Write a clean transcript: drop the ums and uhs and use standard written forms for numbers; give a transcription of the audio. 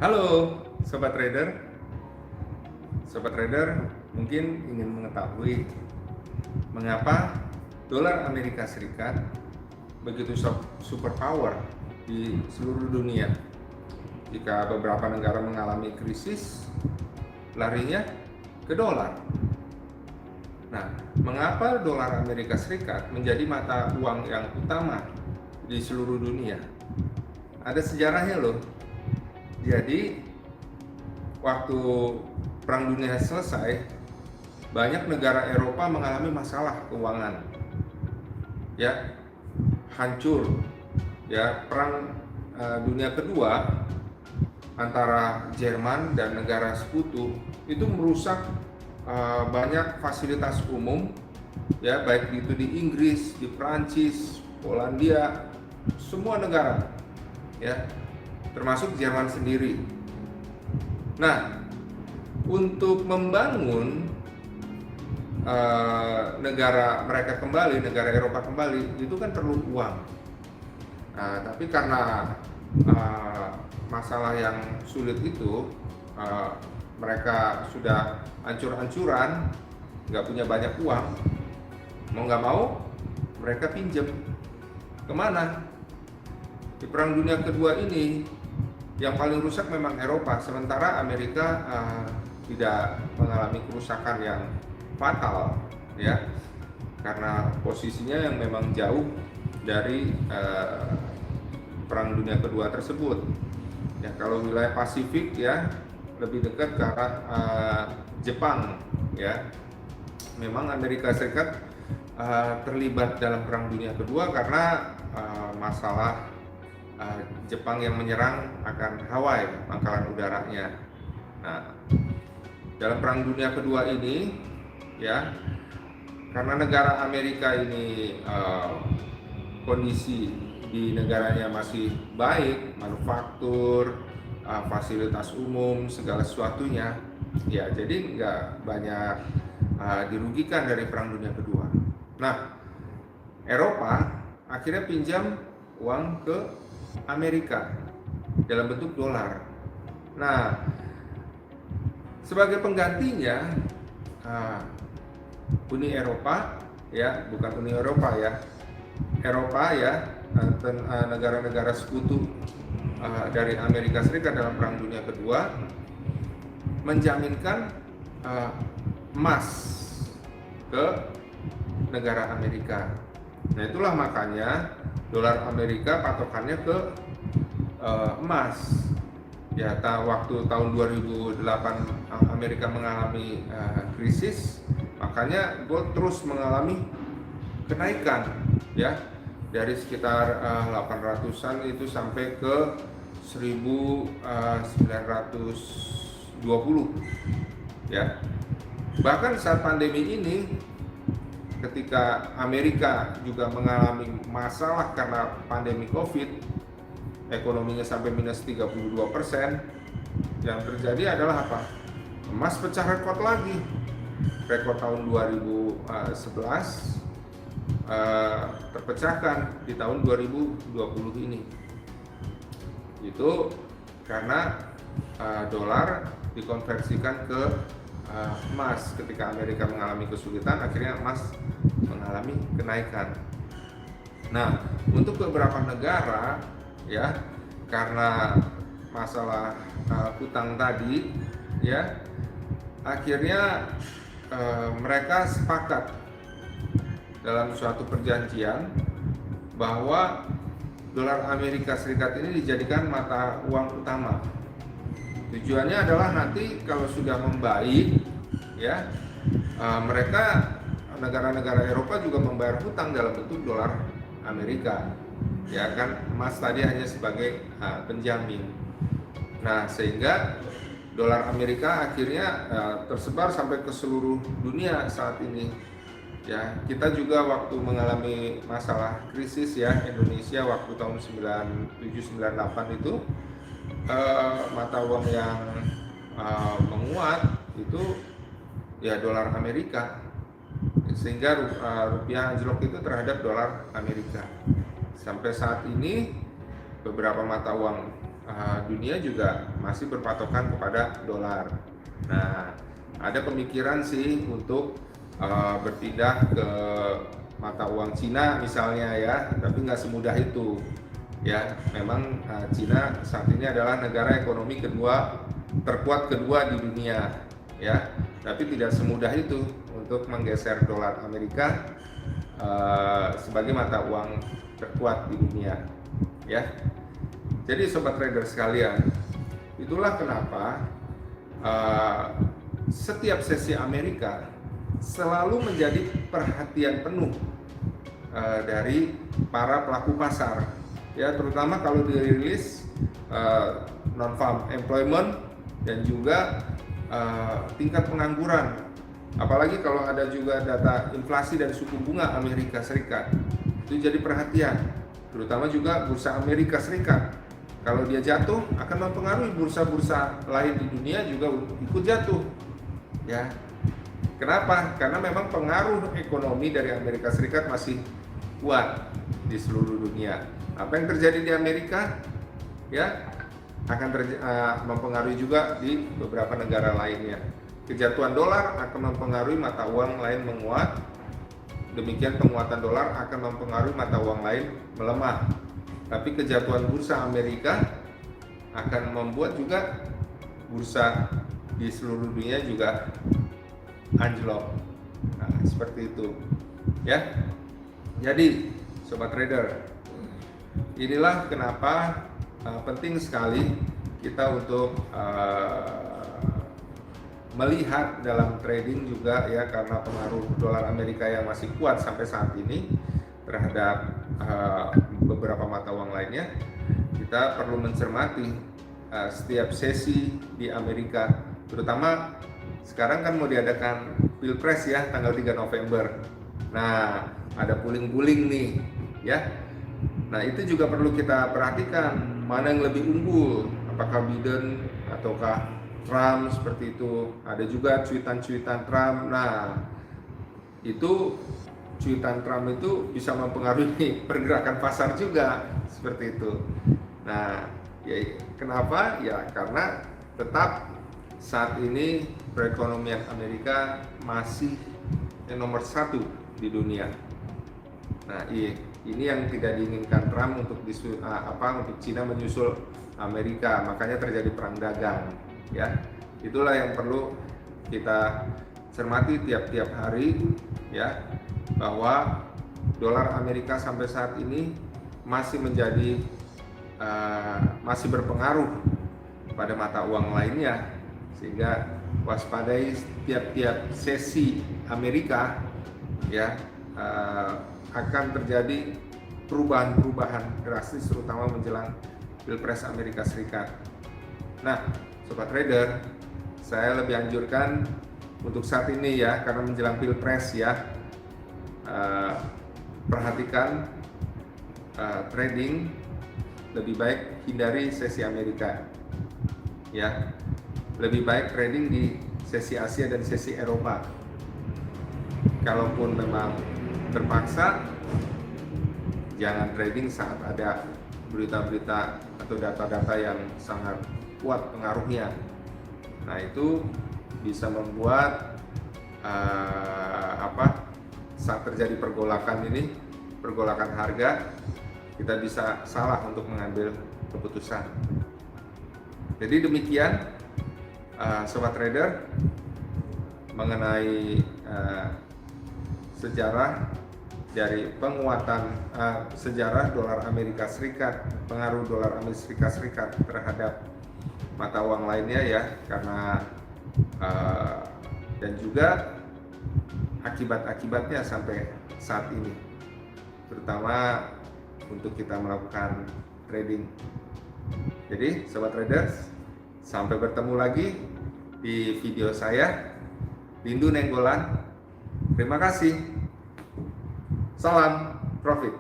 Halo Sobat Trader. Sobat Trader mungkin ingin mengetahui mengapa dolar Amerika Serikat begitu superpower di seluruh dunia. Jika beberapa negara mengalami krisis, larinya ke dolar. Nah, mengapa dolar Amerika Serikat menjadi mata uang yang utama di seluruh dunia? Ada sejarahnya loh. Jadi waktu Perang Dunia selesai, banyak negara Eropa mengalami masalah keuangan, ya, hancur, ya. Perang Dunia Kedua antara Jerman dan negara sekutu itu merusak banyak fasilitas umum, ya, baik itu di Inggris, di Prancis, Polandia, semua negara, ya, termasuk Jerman sendiri. Nah, untuk membangun negara mereka kembali, negara Eropa kembali, itu kan perlu uang. Tapi karena masalah yang sulit itu, mereka sudah hancur-hancuran, nggak punya banyak uang, mau nggak mau mereka pinjam. Kemana? Di Perang Dunia Kedua ini yang paling rusak memang Eropa, sementara Amerika tidak mengalami kerusakan yang fatal, ya, karena posisinya yang memang jauh dari Perang Dunia Kedua tersebut. Ya, kalau wilayah Pasifik, ya, lebih dekat ke arah Jepang, ya. Memang Amerika Serikat terlibat dalam Perang Dunia Kedua karena masalah Jepang yang menyerang akan Hawaii, pangkalan udaranya. Nah, dalam Perang Dunia Kedua ini, ya, karena negara Amerika ini kondisi di negaranya masih baik, manufaktur, fasilitas umum, segala sesuatunya, ya, jadi nggak banyak dirugikan dari Perang Dunia Kedua. Nah, Eropa akhirnya pinjam uang ke Amerika dalam bentuk dolar. Nah, sebagai penggantinya Uni Eropa, ya, bukan Uni Eropa, ya, Eropa, ya, negara-negara sekutu dari Amerika Serikat dalam Perang Dunia Kedua menjaminkan emas ke negara Amerika. Nah, itulah makanya dolar Amerika patokannya ke emas. Ya, waktu tahun 2008 Amerika mengalami krisis, makanya gold terus mengalami kenaikan, ya, dari sekitar 800-an itu sampai ke 1920, ya. Bahkan saat pandemi ini, ketika Amerika juga mengalami masalah karena pandemi COVID, ekonominya sampai minus 32%, yang terjadi adalah apa? Emas pecah rekor lagi. Rekor tahun 2011 terpecahkan di tahun 2020 ini. Itu karena dolar dikonversikan ke emas. Ketika Amerika mengalami kesulitan, akhirnya emas mengalami kenaikan. Nah, untuk beberapa negara, ya, karena masalah hutang tadi, ya, akhirnya mereka sepakat dalam suatu perjanjian bahwa dolar Amerika Serikat ini dijadikan mata uang utama. Tujuannya adalah nanti kalau sudah membaik, ya, mereka, negara-negara Eropa juga membayar hutang dalam bentuk dolar Amerika, ya kan, emas tadi hanya sebagai penjamin. Nah, sehingga dolar Amerika akhirnya tersebar sampai ke seluruh dunia saat ini. Ya, kita juga waktu mengalami masalah krisis, ya, Indonesia waktu tahun 97-98 itu mata uang yang menguat itu, ya, dolar Amerika, sehingga rupiah anjlok itu terhadap dolar Amerika. Sampai saat ini beberapa mata uang dunia juga masih berpatokan kepada dolar. Nah, ada pemikiran sih untuk berpindah ke mata uang Cina misalnya ya, tapi nggak semudah itu ya. Memang Cina saat ini adalah negara ekonomi terkuat kedua di dunia ya, tapi tidak semudah itu untuk menggeser dolar Amerika sebagai mata uang terkuat di dunia ya. Jadi sobat trader sekalian, itulah kenapa setiap sesi Amerika selalu menjadi perhatian penuh dari para pelaku pasar ya, terutama kalau dirilis non-farm employment dan juga tingkat pengangguran, apalagi kalau ada juga data inflasi dan suku bunga Amerika Serikat, itu jadi perhatian, terutama juga bursa Amerika Serikat. Kalau dia jatuh akan mempengaruhi bursa-bursa lain di dunia juga ikut jatuh ya. Kenapa? Karena memang pengaruh ekonomi dari Amerika Serikat masih kuat di seluruh dunia. Apa yang terjadi di Amerika ya akan mempengaruhi juga di beberapa negara lainnya. Kejatuhan dolar akan mempengaruhi mata uang lain menguat. Demikian penguatan dolar akan mempengaruhi mata uang lain melemah. Tapi kejatuhan bursa Amerika akan membuat juga bursa di seluruh dunia juga anjlok. Nah, seperti itu ya. Jadi sobat trader, inilah kenapa penting sekali kita untuk melihat dalam trading juga ya, karena pengaruh dolar Amerika yang masih kuat sampai saat ini terhadap beberapa mata uang lainnya. Kita perlu mencermati setiap sesi di Amerika, terutama sekarang kan mau diadakan Pilpres ya tanggal 3 November. Nah, ada puling-puling nih ya. Nah, itu juga perlu kita perhatikan mana yang lebih unggul, apakah Biden ataukah Trump, seperti itu. Ada juga cuitan-cuitan Trump. Nah, itu cuitan Trump itu bisa mempengaruhi pergerakan pasar juga, seperti itu. Nah, ya kenapa? Ya karena tetap saat ini perekonomian Amerika masih yang nomor 1 di dunia. Nah, ini yang tidak diinginkan Trump untuk untuk Cina menyusul Amerika, makanya terjadi perang dagang ya. Itulah yang perlu kita cermati tiap-tiap hari ya, bahwa dolar Amerika sampai saat ini masih menjadi masih berpengaruh pada mata uang lainnya, sehingga waspadai tiap-tiap sesi Amerika ya, akan terjadi perubahan-perubahan drastis, terutama menjelang Pilpres Amerika Serikat. Nah, sobat trader, saya lebih anjurkan untuk saat ini ya, karena menjelang Pilpres ya, perhatikan trading, lebih baik hindari sesi Amerika ya, lebih baik trading di sesi Asia dan sesi Eropa. Kalaupun memang terpaksa, jangan trading saat ada berita-berita atau data-data yang sangat kuat pengaruhnya. Nah, itu bisa membuat saat terjadi pergolakan harga, kita bisa salah untuk mengambil keputusan. Jadi demikian sobat trader mengenai sejarah dari penguatan sejarah dolar Amerika Serikat, pengaruh dolar Amerika Serikat terhadap mata uang lainnya ya, karena dan juga akibat-akibatnya sampai saat ini, terutama untuk kita melakukan trading. Jadi sobat traders, sampai bertemu lagi di video saya, Lindu Nenggolan. Terima kasih. Salam profit.